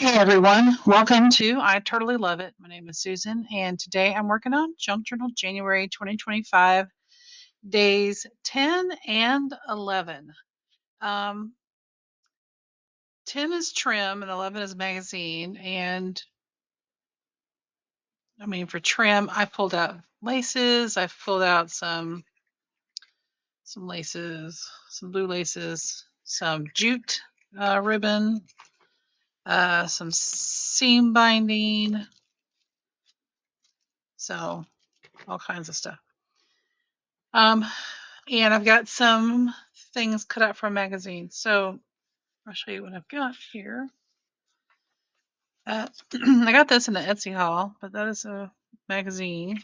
Hey everyone, welcome to I Totally Love It. My name is Susan, and today I'm working on Junk Journal January 2025, days 10 and 11. 10 is trim and 11 is magazine. And for trim, I pulled out laces, I've pulled out some laces, some blue laces, some jute ribbon, some seam binding, so all kinds of stuff. And I've got some things cut out from a magazine. So I'll show you what I've got here. I got this in the Etsy haul, but that is a magazine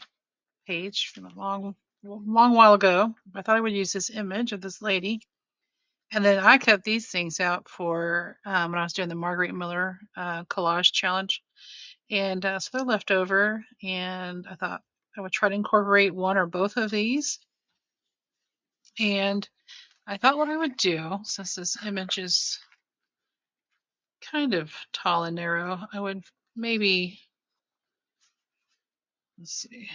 page from a long while ago. I thought I would use this image of this lady. And then I cut these things out for when I was doing the Marguerite Miller collage challenge. And so they're left over, and I thought I would try to incorporate one or both of these. And I thought what I would do, since this image is kind of tall and narrow, I would maybe, let's see,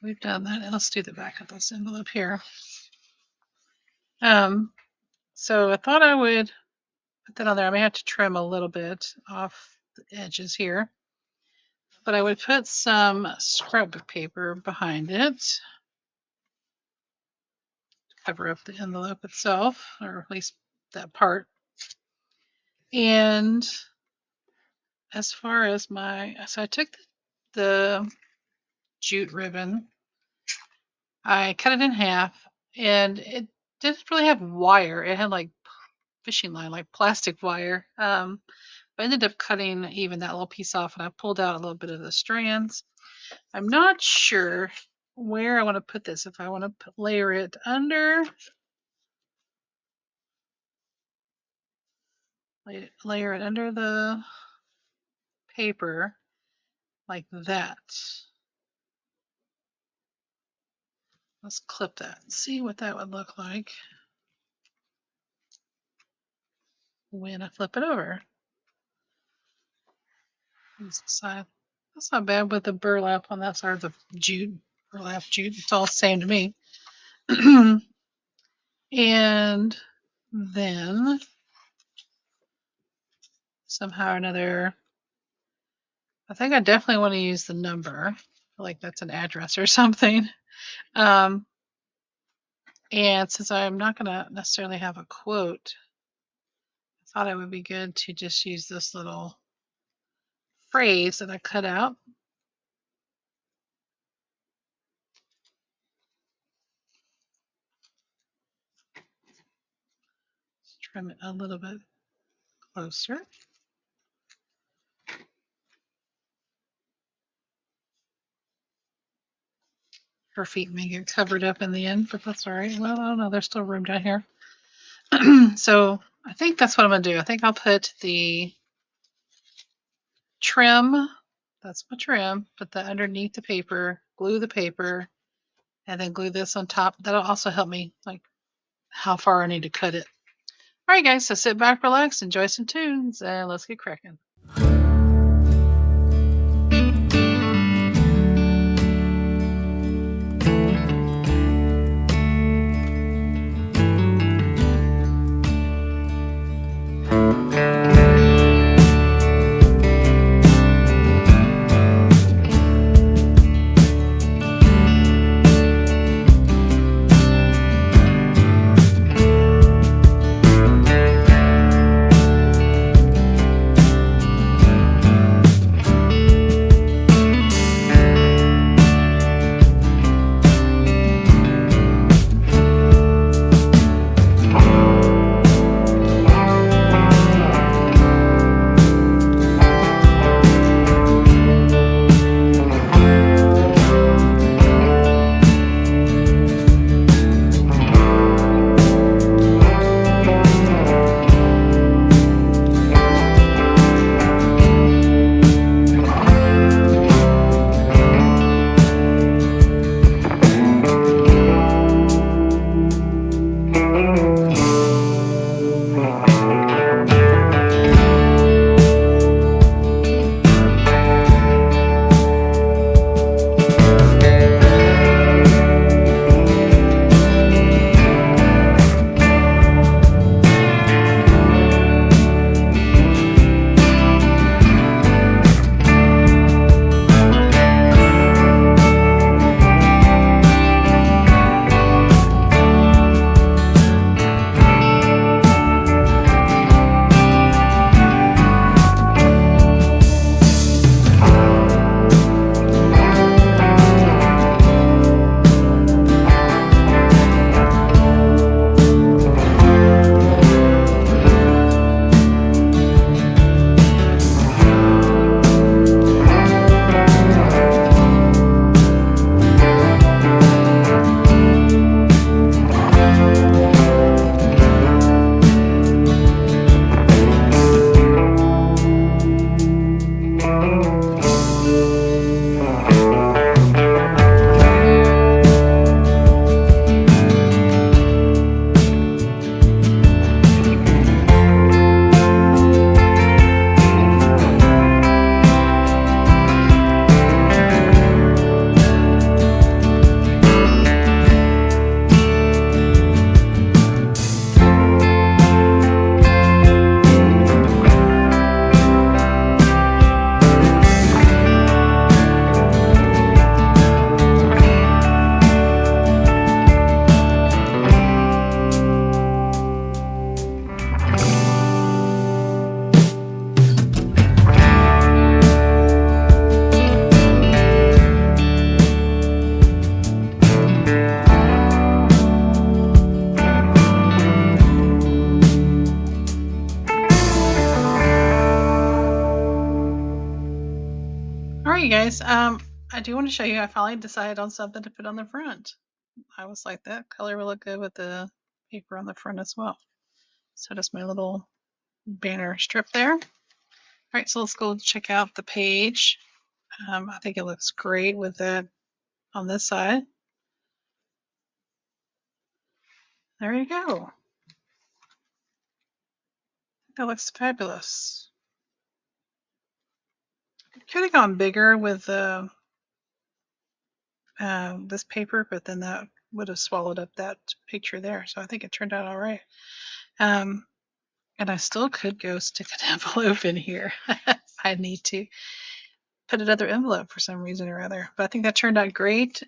we've done that. Let's do the back of this envelope here. So I thought I would put that on there. I may have to trim a little bit off the edges here, but I would put some scrapbook paper behind it to cover up the envelope itself, or at least that part. And as far as so I took the jute ribbon, I cut it in half, and it didn't really have wire. It had like fishing line, like plastic wire. I ended up cutting even that little piece off, and I pulled out a little bit of the strands. I'm not sure where I want to put this. If I want to layer it under, layer it under the paper like that. Let's clip that and see what that would look like when I flip it over. Here's the side. That's not bad with the burlap on that side of the jute. Burlap jute. It's all the same to me. And then somehow or another, I think I definitely want to use the number. I feel like that's an address or something. And since I'm not going to necessarily have a quote, I thought it would be good to just use this little phrase that I cut out. Let's trim it a little bit closer. Her feet may get covered up in the end, but that's all right. Well, I don't know. There's still room down here. So I think that's what I'm going to do. I think I'll put the trim, that's my trim, put that underneath the paper, glue the paper, and then glue this on top. That'll also help me, like, how far I need to cut it. All right, guys, so sit back, relax, enjoy some tunes, and let's get cracking. you guys. I do want to show you. I finally decided on something to put on the front. I was like, that color will look good with the paper on the front as well. So that's my little banner strip there. All right, so let's go check out the page. I think it looks great with that on this side. There you go. That looks fabulous. Could have gone bigger with this paper, but then that would have swallowed up that picture there. So I think it turned out all right. And I still could go stick an envelope in here if I need to put another envelope for some reason or other. But I think that turned out great.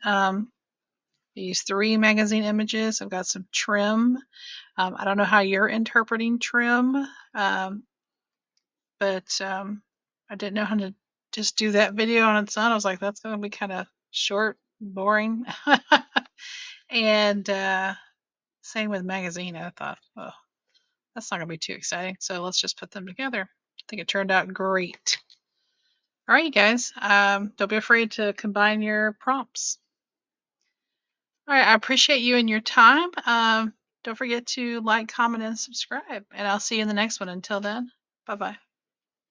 These 3 magazine images. I've got some trim. I don't know how you're interpreting trim, but I didn't know how to just do that video on its own. I was like, that's going to be kind of short, boring. And same with magazine. I thought, oh, that's not going to be too exciting. So let's just put them together. I think it turned out great. All right, you guys. Don't be afraid to combine your prompts. All right, I appreciate you and your time. Don't forget to like, comment, and subscribe. And I'll see you in the next one. Until then, bye bye.